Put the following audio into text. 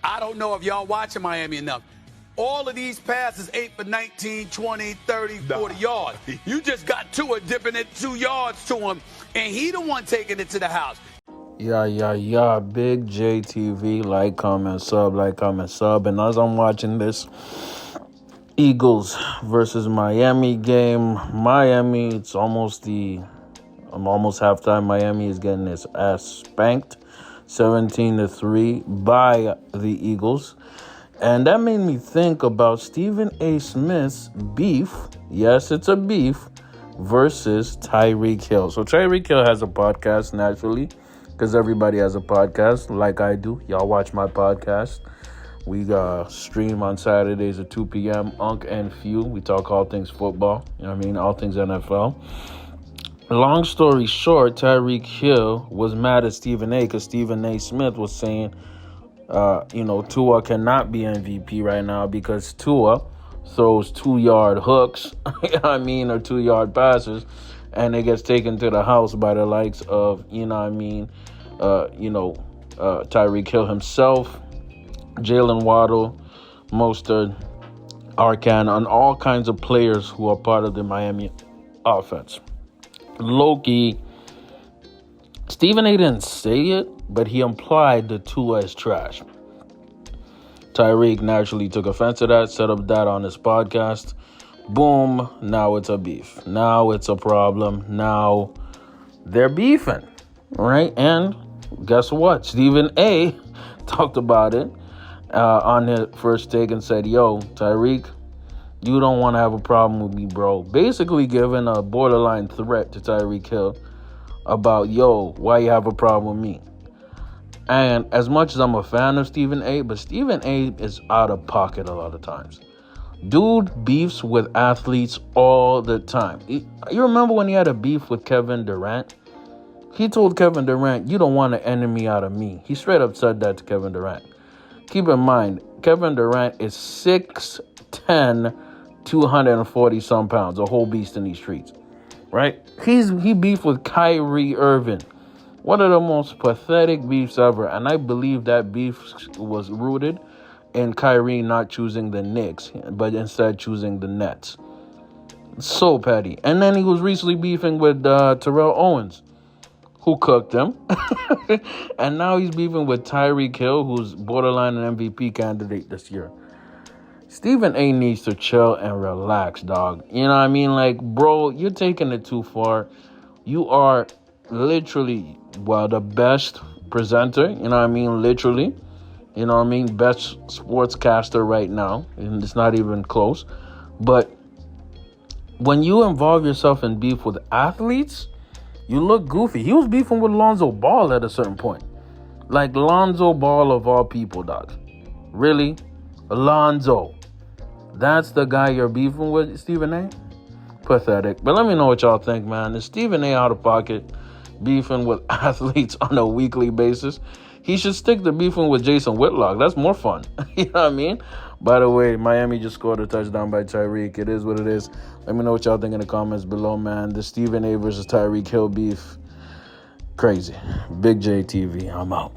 I don't know if y'all watching Miami enough. All of these passes, 8 for 19, 20, 30, 40 yards. You just got Tua dipping it 2 yards to him, and he the one taking it to the house. Yeah. Big JTV, like, comment, sub. And as I'm watching this Eagles versus Miami game, it's almost halftime. Miami is getting its ass spanked 17-3 by the Eagles. And that made me think about Stephen A. Smith's beef. Yes, it's a beef versus Tyreek Hill. So Tyreek Hill has a podcast, naturally, because everybody has a podcast like I do. Y'all watch my podcast. We stream on Saturdays at 2 p.m. Unk and Few. We talk all things football. You know what I mean? All things NFL. Long story short, Tyreek Hill was mad at Stephen A. because Stephen A. Smith was saying, Tua cannot be MVP right now because Tua throws 2-yard hooks, or 2-yard passes, and it gets taken to the house by the likes of, Tyreek Hill himself, Jalen Waddle, Mostert, Arkan, and all kinds of players who are part of the Miami offense. Loki, Stephen A. didn't say it, but he implied the Tua is trash. Tyreek naturally took offense to that, set up that on his podcast. Boom, now it's a beef. Now it's a problem. Now they're beefing, right? And guess what? Stephen A. talked about it on his first take and said, yo, Tyreek, you don't want to have a problem with me, bro. Basically giving a borderline threat to Tyreek Hill about, yo, why you have a problem with me? And as much as I'm a fan of Stephen A., but Stephen A. is out of pocket a lot of times. Dude beefs with athletes all the time. You remember when he had a beef with Kevin Durant? He told Kevin Durant, you don't want an enemy out of me. He straight up said that to Kevin Durant. Keep in mind, Kevin Durant is 6'10", 240-some pounds, a whole beast in these streets, right? He beefed with Kyrie Irving, one of the most pathetic beefs ever, and I believe that beef was rooted in Kyrie not choosing the Knicks, but instead choosing the Nets. So petty. And then he was recently beefing with Terrell Owens, who cooked him. And now he's beefing with Tyreek Hill, who's borderline an MVP candidate this year. Stephen A. needs to chill and relax, dog. You know what I mean? Like, bro, you're taking it too far. You are literally, the best presenter. You know what I mean? Literally. You know what I mean? Best sportscaster right now. And it's not even close. But when you involve yourself in beef with athletes, you look goofy. He was beefing with Lonzo Ball at a certain point. Like Lonzo Ball of all people, dog. Really? Lonzo. That's the guy you're beefing with, Stephen A? Pathetic. But let me know what y'all think, man. Is Stephen A out of pocket beefing with athletes on a weekly basis? He should stick to beefing with Jason Whitlock. That's more fun. You know what I mean? By the way, Miami just scored a touchdown by Tyreek. It is what it is. Let me know what y'all think in the comments below, man. The Stephen A versus Tyreek Hill beef. Crazy. Big JTV. I'm out.